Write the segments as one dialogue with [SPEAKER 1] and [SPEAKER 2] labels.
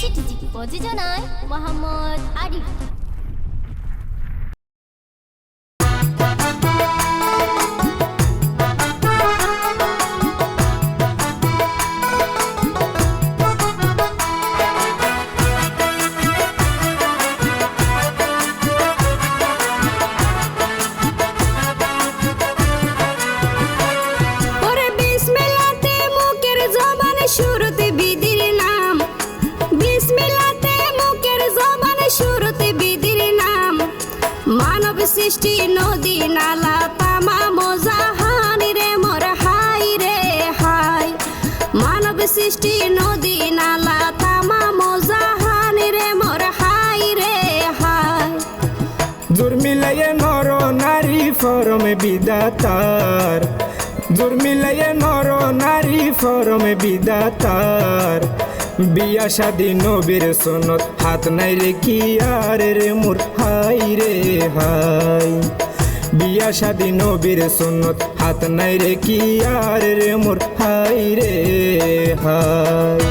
[SPEAKER 1] চিঠিটি প্রযোজনায় মোহাম্মদ আরিফ।
[SPEAKER 2] শুরুতে বিধির নাম, বিসমিল্লাতে মুখের জবানে শুরুতে বিধির নাম। মানব সৃষ্টি নদী নালা তামাম জাহান রে মোর হাই রে হাই। মানব সৃষ্টি নদী নালা তামাম জাহান রে মোর হাই রে হাই।
[SPEAKER 3] জোর মিলাইয়ে নর নারী ফরমে বিদাতার, জোর মিলাইয়ে নর নারী ফরমে বিদাতার। বিয়া শাদী নবীর সুন্নত হাত নাই রে কি আর রে মোর হাই রে হাই। বিয়া শাদী নবীর সুন্নত হাত নাই রে কি আর রে মোর হাই রে হাই।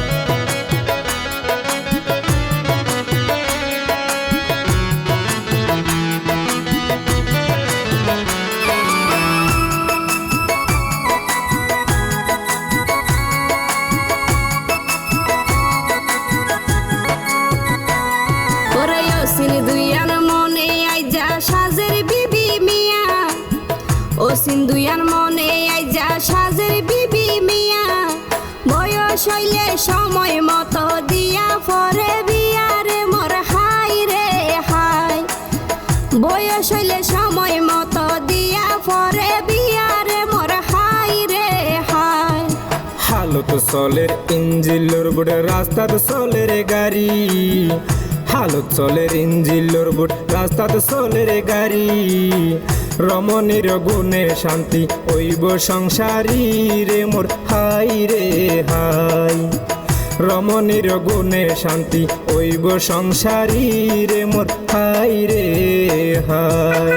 [SPEAKER 2] ও সিন্ধুয়ার মনে আইজা সাজের বিবি মিয়া। বয়স হইলে সময় মতো দিয়া পরে বিয়ারে মোর হাই রে হাই। বয়স হইলে সময় মতো দিয়া পরে বিয়ারে মোর হাই রে হাই।
[SPEAKER 3] হালত চলের ইঞ্জিলোর বুড়ে রাস্তাত চলের গাড়ি, হালত চলের ইঞ্জিলোর বুট রাস্তাত চলের গাড়ি। রমণীর গুণে শান্তি ওইব সংসারী রে মোর হাই রে হাই। রমণীর গুণে শান্তি ওইব সংসারী রে মোর হাই রে high.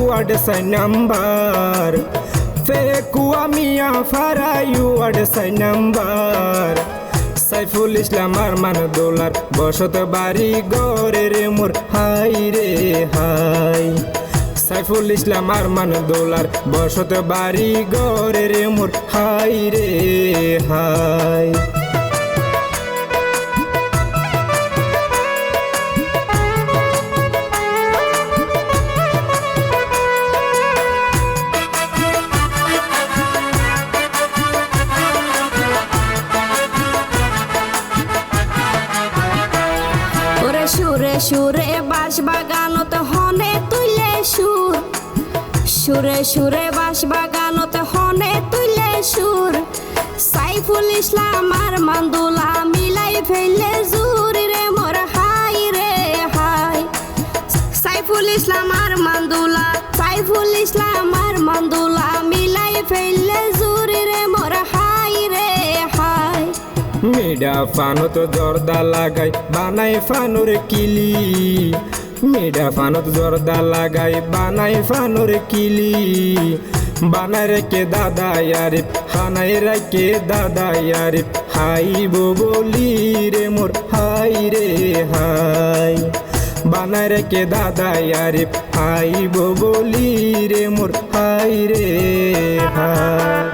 [SPEAKER 3] Ward sign number, Fekua Mia Fara, you are the sign number. Saiful Islam Arman dollar, Boshot Bari Gore Remur, hi re hi. Saiful Islam Arman dollar, Boshot Bari Gore Remur, hi re hi.
[SPEAKER 2] সুরে সুরে বাঁশ বাগানত হনে তুলে সুর, সুরে সুরে বাঁশ বাগানত হনে তুলে সুর। সাইফুল ইসলাম আর মান্দুলা মিলাই ফেলে জুর রে মোর হাই রে হাই। সাইফুল ইসলাম আর মান্দুলা, সাইফুল ইসলাম আর মান্দুলা মিলাই ফেলে জুর রে মোর হাই রে হাই।
[SPEAKER 3] মেডা ফানত জর্দা লাগাই বানাই ফানুর কিলি, মেডা ফানত জর্দা লাগাই বানাই ফানুর কিলি। বানাই রেখে দাদা আরিফ, হানাই রেখে দাদা আরিফ, হাইব বলি রে মোর হাই রে হাই। বানাই রেখে দাদা আরিফ, হাইব বলি রে মোর হাই রে হাই।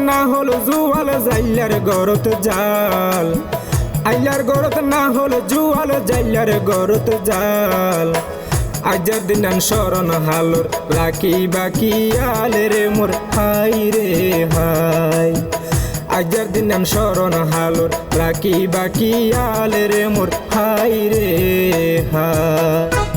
[SPEAKER 3] না হল জুয়াল জাইলার গরত জাল আইলার গরত না হল জুয়াল জাইলার গরত জাল আজার দিনান শরণ হালোর রাখি বাকি আলে রে মোর হাই রে হাই আজার দিনান শরণ হালোর রাখি বাকি আলে রে মোর হাই রে হাই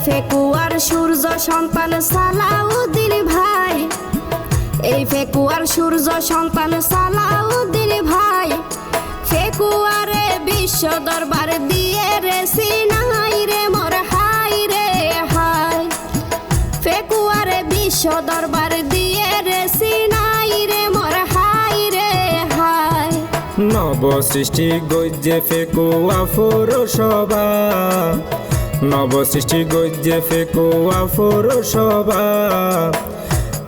[SPEAKER 2] ফেকুয়ার সূর্য সন্তান সালাউদ্দিন ভাই এই ফেকুয়ার সূর্য সন্তান সালাউদ্দিন ভাই ফেকুয়ারে বিশ্ব দরবার দিয়ে রে সিনাই রে মোর হাই রে হাই ফেকুয়ারে বিশ্ব দরবার দিয়ে রে সিনাই রে মোর হাই রে হাই
[SPEAKER 3] নব সৃষ্টি গজ্জে ফেকুয়া পৌরসভা নব সৃষ্টি গজ্জে ফেকুয়া পৌরসভা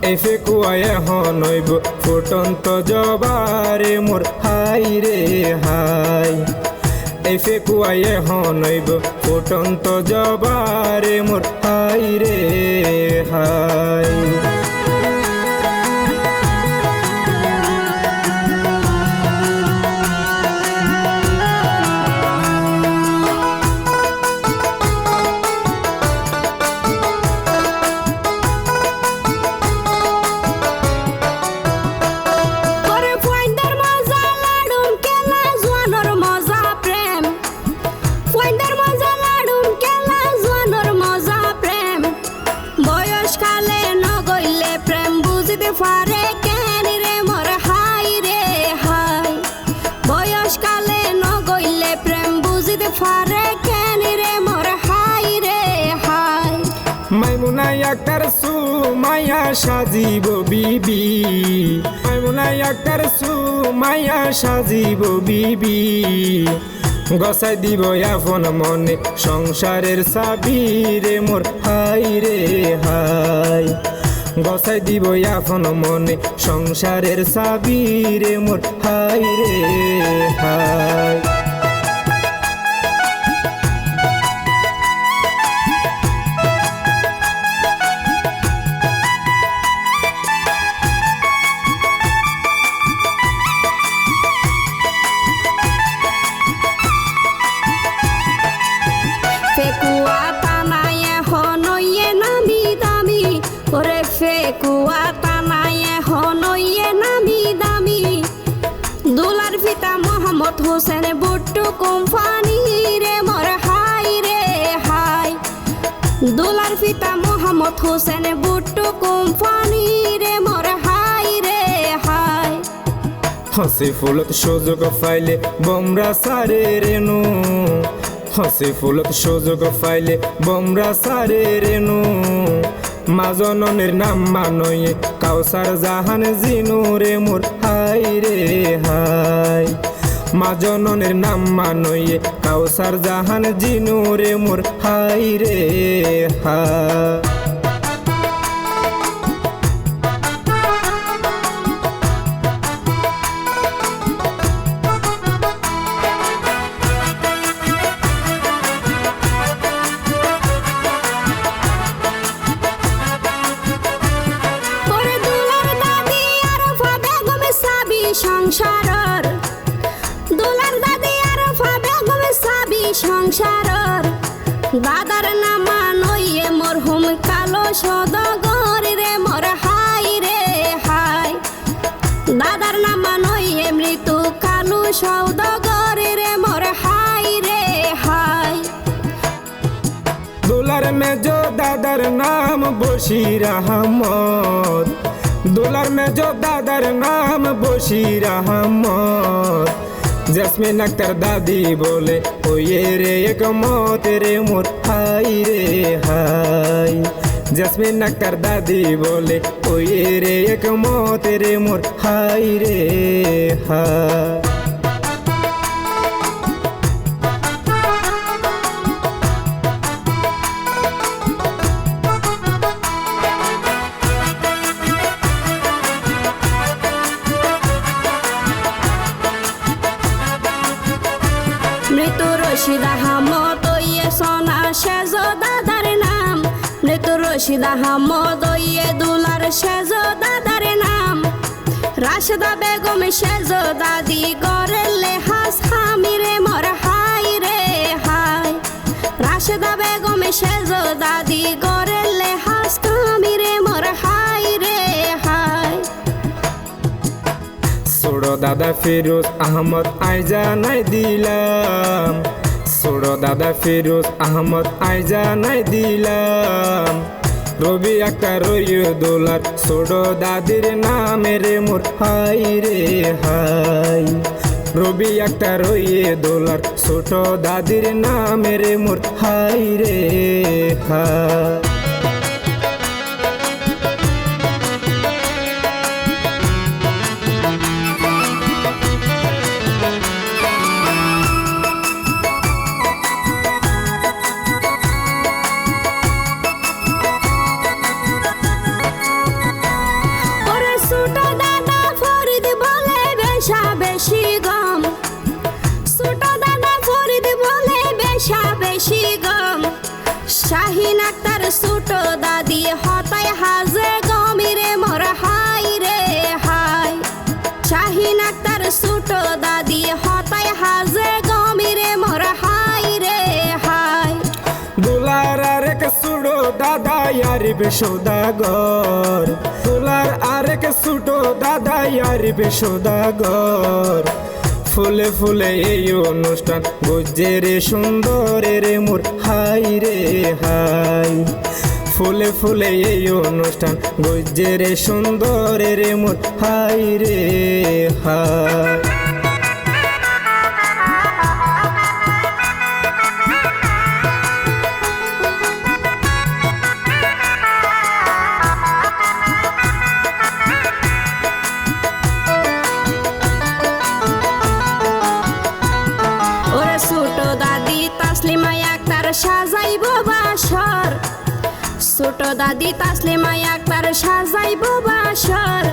[SPEAKER 3] এই ফেকুয়ায় হনইব ফুটন্ত জবারে মোর হাই রে হাই এই ফেকুয়ায় হনইব ফুটন্ত জবারে মোর হাই রে হাই
[SPEAKER 2] ফারে কেন রে মোর হাই রে হাই বয়সকালে নগইলে প্রেম বুঝিতে ফারে কেন রে মোর হাই রে হাই
[SPEAKER 3] মাইমুনা আক্তার সুমাইয়া সাজিব বিবি মাইমুনা আক্তার সুমাইয়া সাজিব বিবি গসাই দিব আপন মনে সংসারের চাবি রে মোর হাই রে হাই গসাই দিব আপন মনে সংসারের চাবি রে মোর হাই রে হাই
[SPEAKER 2] ফেকুয়া তানায় হনইয়ে নামি দামি ওরে ফেকুয়া তানায় হনইয়ে নামি দামি দুলার পিতা মোহাম্মদ হোসেন বুট্টু কোম্পানি রে মোর হাই রে হাই দুলার পিতা মোহাম্মদ হোসেন বুট্টু কোম্পানি রে মোর হাই রে হাই
[SPEAKER 3] হসে ফুলত সুযোগ পাইলে বমরা সারে রেনু হসে ফুলত সুযোগ পাইলে বমরা সারে রেনু মা জননের নাম মানয়ে কাউসার জাহান জিনু রে মোর হাই রে হাই মা জননের নাম মানয়ে কাউসার জাহান জিনু রে মোর হাই রে হাই
[SPEAKER 2] সংসারর দুলার দাদি আর ফাবে গমে সাবি সংসারর দাদার নামা নইয়ে মরহুম কালো সদগর রে মোর হাই রে হাই দাদার নামা নইয়ে মৃত্যু কালো সদগর রে মোর হাই রে হাই
[SPEAKER 3] দুলার মেজো দাদার নাম বশির আহমদ দুলার মেজো দাদার নাম বশির আহমদ জেসমিন আক্তার দাদি বলে ওয়ে রে এক মত রে মোর হাই রে হাই জেসমিন আক্তার দাদি বলে ওয়ে রে এক মত রে মোর হাই রে হাই
[SPEAKER 2] রশিদ আহমদ ওয়ে সোনা সেজ দাদার নাম মৃত্যু রশিদ আহমদ ওয়ে দুলার সেজ দাদার নাম রাশেদা বেগম সেজ দাদি গরের লেহাস হামিরে মোর হাই রে হাই রাশেদা বেগম সেজ দাদি গরের লেহাস হামিরে মোর হাই রে হাই
[SPEAKER 3] ছোড়ো দাদা ফিরোজ আহমদ আইজা নাই দিলাম ছোড়ো দাদা ফিরোজ আহমদ আইজা নাই দিলাম রবি আক্তার দোলার ছোড়ো দাদির নামের মোর হাই রে হাই রবি আক্তার দোলার ছোট দাদির নামের মোর হাই রে হাই
[SPEAKER 2] বেশি গম ছোট দাদা ফরিদ বলে বেশি গম শাহিন আক্তার ছোট দাদি হতায় হাজে গমিরে মোর হাই রে হাই শাহিন আক্তার ছোট দাদি হতায় হাজে গমিরে মোর হাই রে হাই
[SPEAKER 3] দুলার আরেক সুড়ো দাদা ইয়ারি বেসোদাগর দুলার আরেক সুটো দাদা ইয়ারি বেসোদাগর ফুলে ফুলে এই অনুষ্ঠান গুজে রে সুন্দর রে মোর হাই রে হাই ফুলে ফুলে এই অনুষ্ঠান গুজে রে সুন্দর রে মোর হাই রে হাই
[SPEAKER 2] সাজাইব বাসর ছোট দাদি তাসলিমা আক্তার সাজাইব বাসর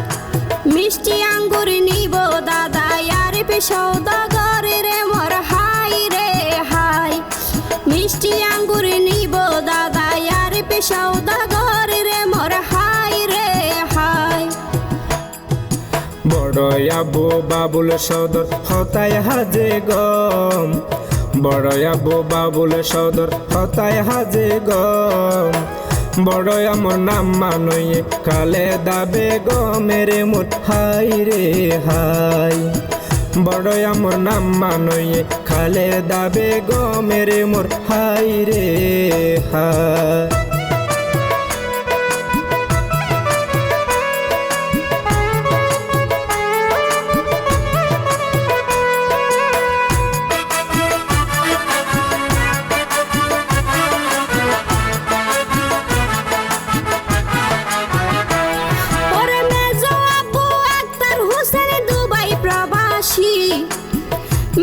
[SPEAKER 2] মিষ্টি আঙ্গুর নিব দাদা ইয়ার সৌদাগর রে মোর হাই রে হাই মিষ্টি আঙ্গুর নিব দাদা ইয়ার সৌদাগর রে মোর হাই রে হাই
[SPEAKER 3] বড় আবু বাবুল সদর হতায় হাজে গম বড় আবু বাবুল সদর হতায় হাজে গম বড় আমার নাম মানয়ে কালে দাবে গমেরে মোর হাই রে হাই বড় আমার নাম মানয়ে খালে দাবে গমেরে মোর হাই রে হাই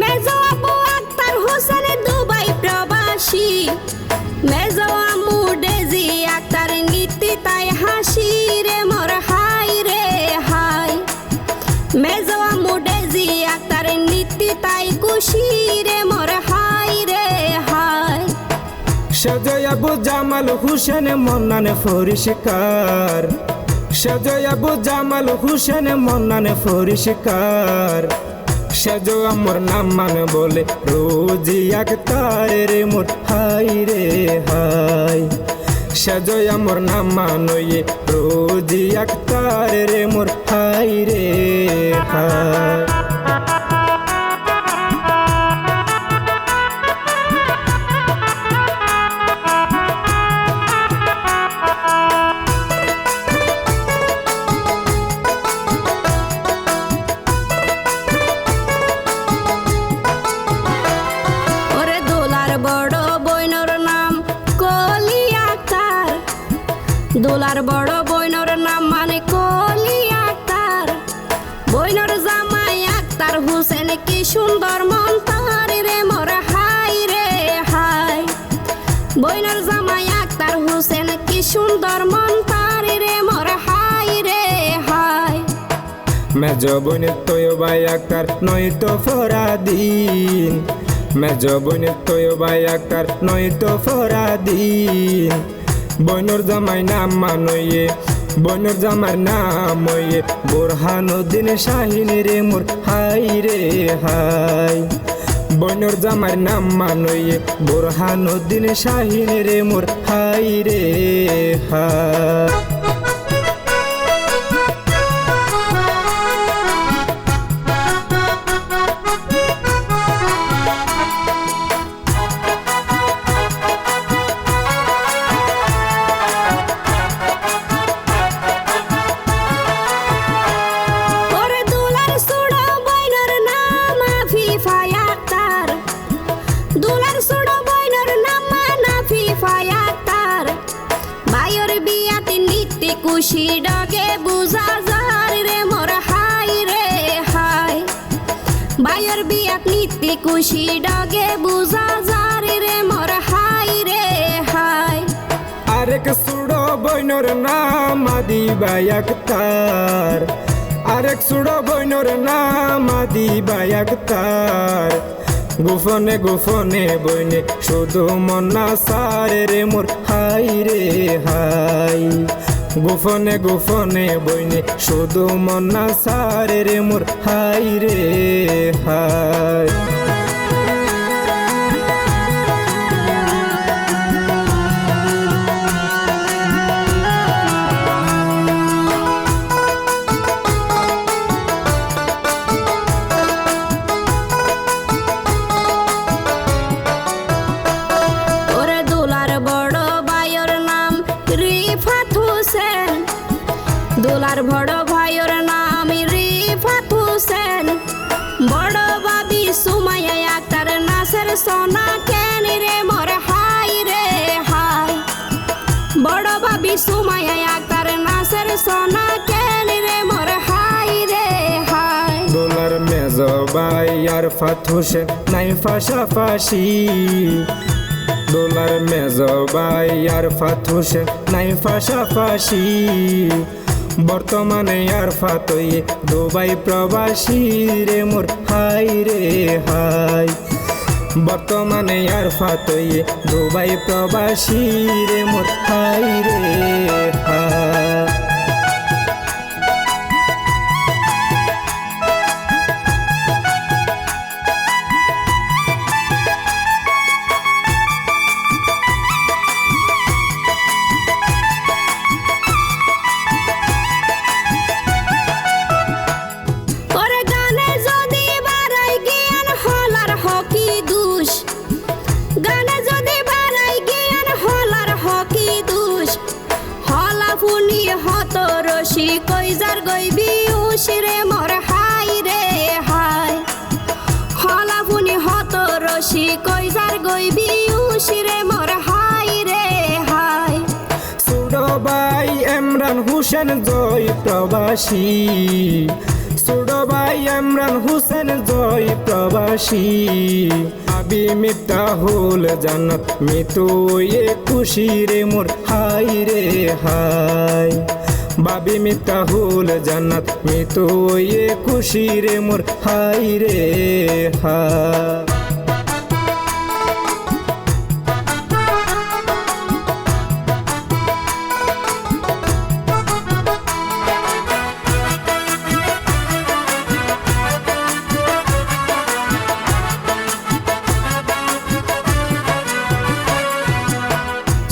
[SPEAKER 2] মেজো আবু আক্তার হোসেন দুবাই প্রবাসী মেজো আমু ডেজি আক্তার নীতি তাই হাসি রে মোর হাই রে হাই মেজো আমু ডেজি আক্তার নীতি তাই খুশি রে মোর হাই রে হাই
[SPEAKER 3] সজয় আবু জামাল হুসেন মন্নান ফরিশকার সজয় আবু জামাল হুসেন মন্নান ফরিশকার সেজো আমার নাম মান বলে রোজি আক্তার রে মোর হাই রে হাই সেজো আমার নাম মানয়ে রোজি আক্তার রে মোর হাই রে হাই
[SPEAKER 2] দোলার বড় বইনর নাম মানে কলি আক্তার বইনর জামাই আক্তার হোসেন কি সুন্দর মন তার রে মোর হাই রে হাই বইনর জামাই আক্তার হোসেন কি সুন্দর মন তার রে মোর হাই রে হাই
[SPEAKER 3] মেজ বোন তৈবাই আক্তার নয় তো ফরাদিন মেজ বইনের তৈ ভাই আক্তার নয়তো ফরাদিন বইনর জামাই নাম মানয়ে বইনর জামার নাম হইয়ে বোরহানুদ্দিন শাহিন রে মোর হাই রে হাই বইনর জামার নাম মানয়ে বোরহানুদ্দিন শাহিন রে মোর হাই রে হাই
[SPEAKER 2] খুশি ডাকে বুঝা যার রে মোর হাই রে হাই বাইর বিয়াত নিতে খুশি ডাকে বুঝা যার রে মোর হাই রে হাই
[SPEAKER 3] আরেক সুড়ো বইনর নাম আদি ভাই আক্তার আরেক সুড়ো বইনর নাম আদি ভাই আক্তার গোপনে গোপনে বইনে শুধু মন্না সারে রে মোর হাই রে হাই গোপনে গোপনে বইনে শুধু মন্না সারে রে মোর হাই রে হাই
[SPEAKER 2] দোলার বড় ভাইয়ের নাম রিফাত হোসেন বড় বাবি সুমাইয়া আক্তার নাসের সোনা কেন রে মোর হাই রে হাই বড় বাবি সুমাইয়া আক্তার নাসের সোনা কেন রে মোর হাই রে হাই
[SPEAKER 3] দোলার মেজ ভাই আরফাত হোসেন নাই পাশাপাশি দোলার মেজ ভাই আরফাত হোসেন নাই পাশাপাশি বর্তমানে আরফাত হইয়ে দুবাই প্রবাসী রে মোর হাই রে হাই বর্তমানে আরফাত হইয়ে দুবাই প্রবাসী রে মোর হাই রে হাই
[SPEAKER 2] রশি কইজার গইবি উশিরে মোর হাই রে হাই হলাফুনি হত রশি কইজার গইবি উশিরে মোর হাই রে হাই
[SPEAKER 3] সুড়ো ভাই ইমরান হোসেন জয় প্রবাসী সুড়ো ভাই ইমরান হোসেন জয় প্রবাসী আবি মিফতাহুল জান্নাত মিতু এ খুশি রে মোর হাই রে হাই বাবি মিফতাহুল জান্নাত মিতু এ খুশি রে মোর হাই রে হাই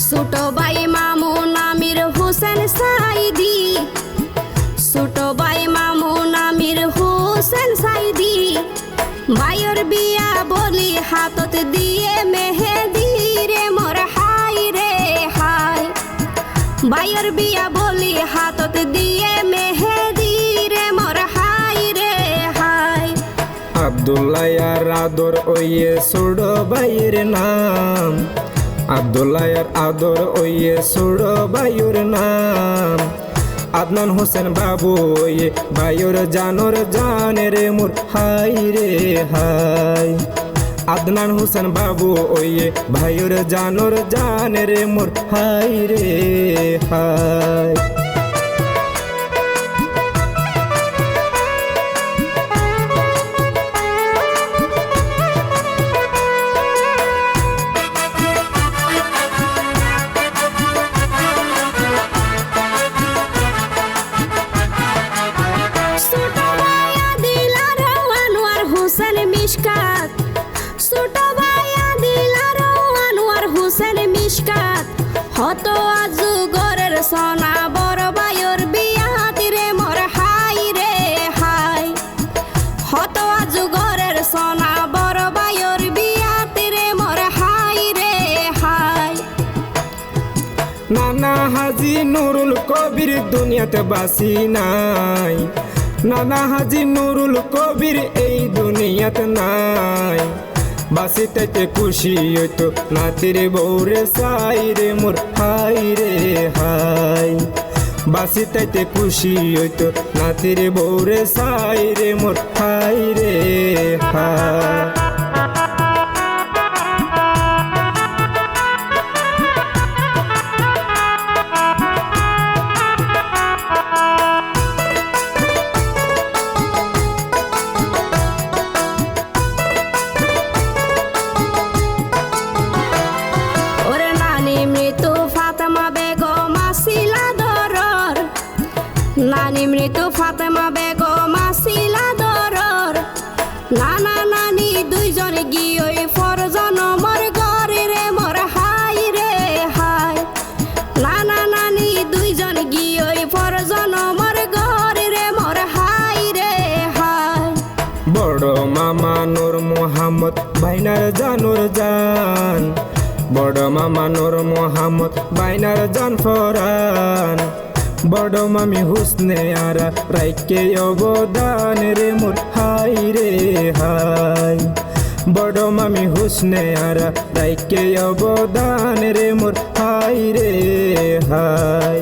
[SPEAKER 2] ছোট ভাই মামুন আমির হোসেন সাইদি ছোট ভাই মামুন আমির হোসেন সাইদি ভাইয়ের বিয়া বলি হাতত দিয়ে মেহেদি রে মোর হাই রে হাই ভাইয়ের বিয়া বলি হাতত দিয়ে মেহেদি রে মোর হাই রে হাই
[SPEAKER 3] আব্দুল্লাহ আর আদর ওয়ে ছোট ভাইয়ের নাম আব্দুল্লাহ আর আদর ওয়ে ছোট ভাইয়ের নাম আদনান হোসেন বাবু ওয়ে ভাইয়ের জানোর জানে রে মোর হাই রে হাই আদনান হোসেন বাবু ওয়ে ভাইয়ের জানোর জানে রে মোর হাই রে হাই
[SPEAKER 2] মিশকাত ছোট ভাই আদিল আর আনোয়ার হোসেন মিশকাত হত আজু গরের সোনা বড় ভাইয়ের বিয়াতি রে মোর হাই রে হাই হত আজু গরের সোনা বড় ভাইয়ের বিয়াতি রে মোর হাই রে হাই
[SPEAKER 3] নানা হাজি নুরুল কবির দুনিয়াতে বাসি নাই নানা হাজি নুরুল কবির এই দুনিয়াতে নাই বাসিতে খুশি হইতো নাতির বৌরে সাই রে মোর হাই রে হাই বাসিতে খুশি হইতো নাতির বৌরে সাই রে মোর হাই রে হাই
[SPEAKER 2] নানি মৃত্যু ফাতেমা বেগম আসিলা দরর নানা নানি দুইজন গিয়ে ফরজন মোর ঘরে রে মোর হাই রে হাই নানা নানি দুইজন গিয়ে ফরজন মোর ঘরে রে মোর হাই রে হাই
[SPEAKER 3] বড় মামা নূর মোহাম্মদ বাইনার জানুর জান বড় মামা নূর মোহাম্মদ বাইনার জান ফরান বড় মামি হুসনে আরা রাইকে অবদান রে মোর হাই রে হাই বড় মামি হুসনে আরা রাইকে অবদান রে মোর হাই রে হাই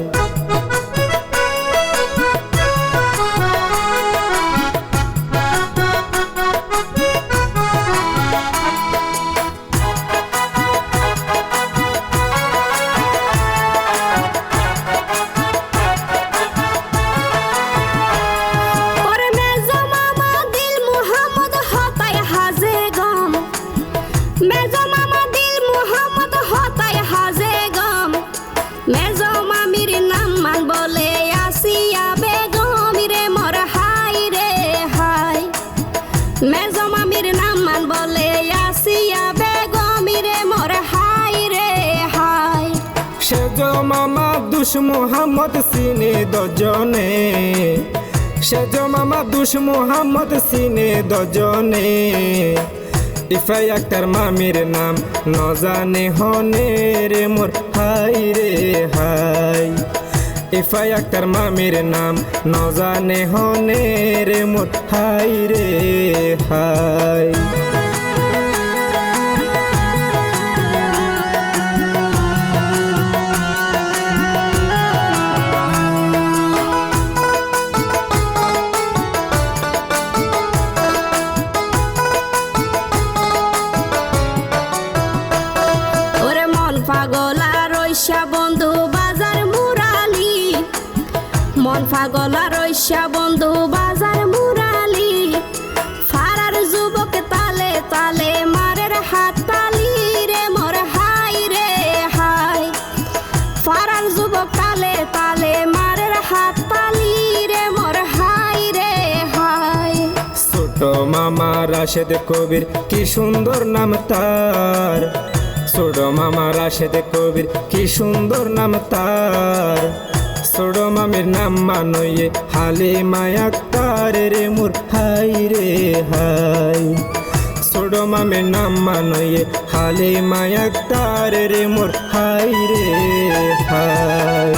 [SPEAKER 2] মেজো মামা দিল মুহাম্মদ হতাই হাজে গম মেজো মামির নাম মান বলে আসিয়া বেগম রে মোর হাই রে হাই মেজো মামির নাম মান বলে আসিয়া বেগম রে মোর হাই রে হাই
[SPEAKER 3] সেজো মামা দুষ মোহাম্মদ সিনে দজনে সেজো মামা দুষ মোহাম্মদ সিনে দজনে ইফাই আক্তার মামির নাম ন জানে হনে রে মোর হাই রে হাই ইফাই আক্তার মামির নাম ন জানে হনে রে মোর হাই রে হাই
[SPEAKER 2] পাগলা রইসা বন্ধু বাজার মুরালি মন পাগলা রইসা বন্ধু বাজার মুরালি ফারার যুবক তালে তালে মারের হাত তালি রে মোর হাই রে হাই ফারার যুবক তালে তালে মারের হাত তালি রে মোর হাই রে হাই
[SPEAKER 3] ছোট মামা রাশেদ কবির কি সুন্দর নাম তার ছোট মামা রাশেদ কবির কি সুন্দর নাম তার ছোট মামির নাম মানয়ে হালিমা আক্তার রে মোর হাই রে হাই ছোট মামির নাম মানয়ে হালিমা আক্তার রে মোর হাই রে হাই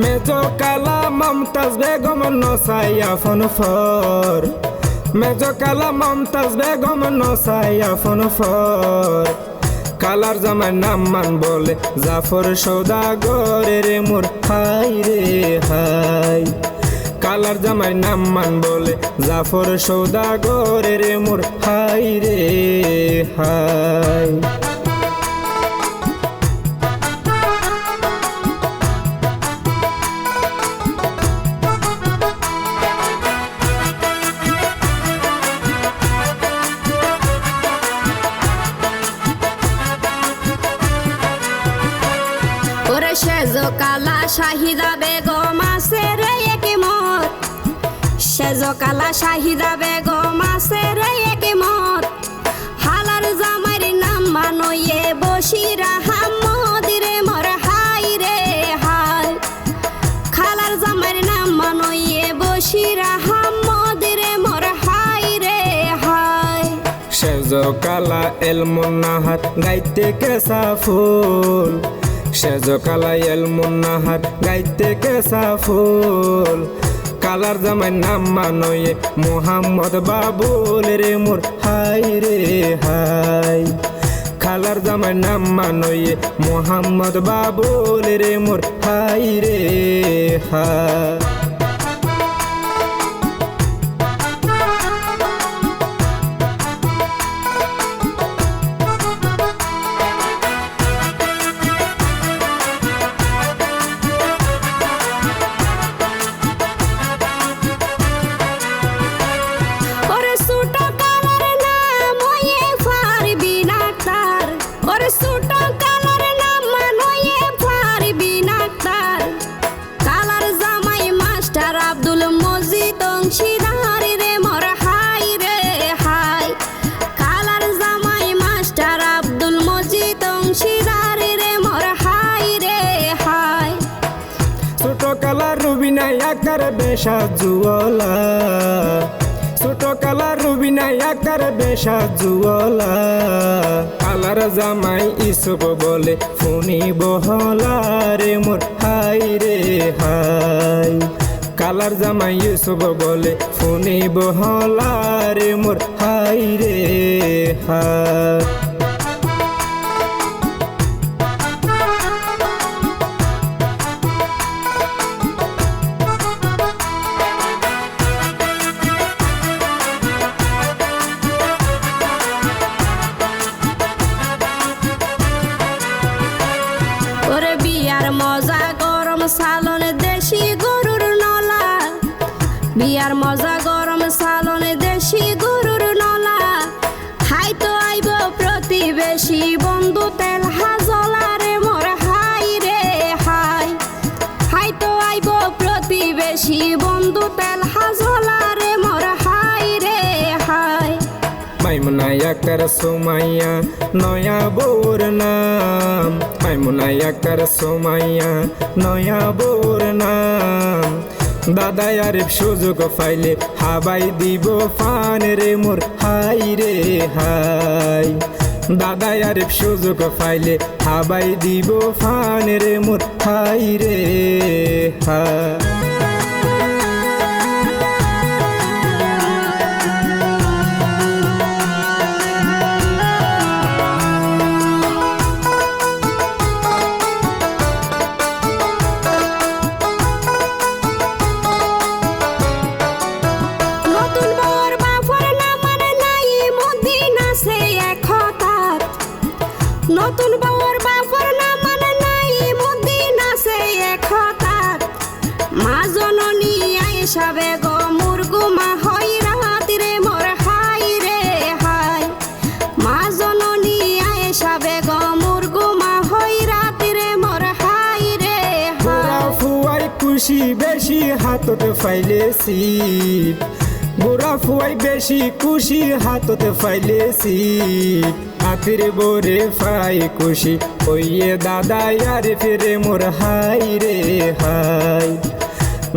[SPEAKER 3] মেজো কালা মমতাজ বেগম নসাইয়া ফোন ফর মেজো কালা মমতাজ বেগম নসাইয়া ফোন ফর কালার জামাই নাম মান বলে জাফর সৌদাগরের মোর হাই রে হাই কালার জামাই নাম মান বলে জাফর সৌদাগরের মোর হাই রে হাই
[SPEAKER 2] ওরে সেজো কালা শাহিদা বেগম আছে রে একে মত সেজো কালা শাহিদা বেগম আছে রে একে মত হালার জামাইর নাম মানয়ে বশির আহমদ রে মোর হাই রে হাই খালার জামাইর নাম মানয়ে বশির আহমদ রে মোর হাই রে হাই
[SPEAKER 3] সেজো কালা এলমুন্নাহার গাইতে কেসা ফুল সেজো কালা এলমুন্নাহার গাইতে কেসা ফুল কালার জামাই নাম মানয়ে মোহাম্মদ বাবুল রে মোর হাই রে হাই খালার জামাই নাম মানয়ে মোহাম্মদ বাবুল রে মোর হাই রে হাই আকার বেশা জুওলা ছোট কালা রুবিনাই আকার বেশা জুওলা কালার জামাই ইসুপ বলে ফোনি বহলা রে মোর হাই রে হাই কালার জামাই ইসুপ বলে ফোনি বহলা রে মোর হাই রে হাই
[SPEAKER 2] মজা গরম সালন দেশি গরুর নলা বিয়ার মজা গরম সালন দেশি গরুর নলা খাইতো আইব প্রতিবেশী বন্ধু তেল হাজলা রে মোর হাই রে হাই খাইতো আইব প্রতিবেশী বন্ধু তেল হাজলা রে মোর হাই রে হাই
[SPEAKER 3] মাইমুনা আকার সোমাইয়া নয়া বোর নাম মাইমুনা আকার সোমাইয়া নয়া বোর নাম দাদা আরিফ সুযোগ পাইলে হাবাই দিব ফান রে মোর হাই রে হাই দাদা আরিফ সুযোগ পাইলে হাবাই দিব ফান রে মোর হাই রে হাই
[SPEAKER 2] নতুন বউর বাপর না মানে নাই মুদিন আছে একতার মা জননী আয়েশা বেগম মুরগুমা হই রাত রে মোর হাই রে হাই মা জননী আয়েশা বেগম মুরগুমা হই রাত রে মোর হাই রে হাই
[SPEAKER 3] ফুয়াই খুশি বেশি হাততে ফাইলেছি বুড়া ফুয়াই বেশি খুশি হাততে ফাইলেছি আতির বোরে ফাই খুশি ওইয়ে দাদা আরে ফিরে মোর হাই রে হাই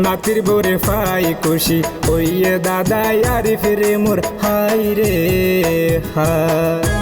[SPEAKER 3] নাতির বোরে ফাই খুশি ওইয়ে দাদা আরে ফিরে মোর হাই রে হাই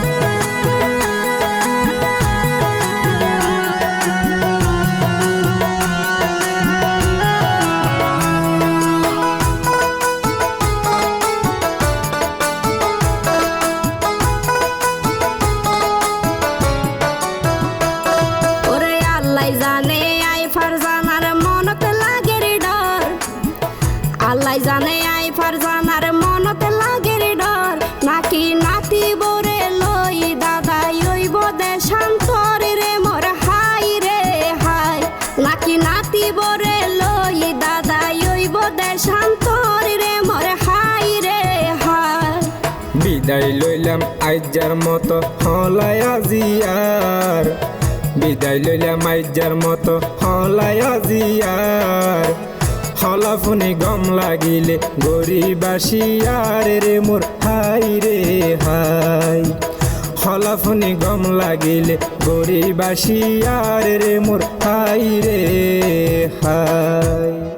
[SPEAKER 3] বিদায় লইলাম আইজার মতো হলাই আজিয়ার বিদায় লইলাম আইজার মতো হলাই আজিয়ার হলাফুনি গম লাগিলে গরিবাসিয়ার রে মোর হাই রে হাই হলাফুনি গম লাগিলে গরিবাসিয়ার রে মোর হাই রে হাই।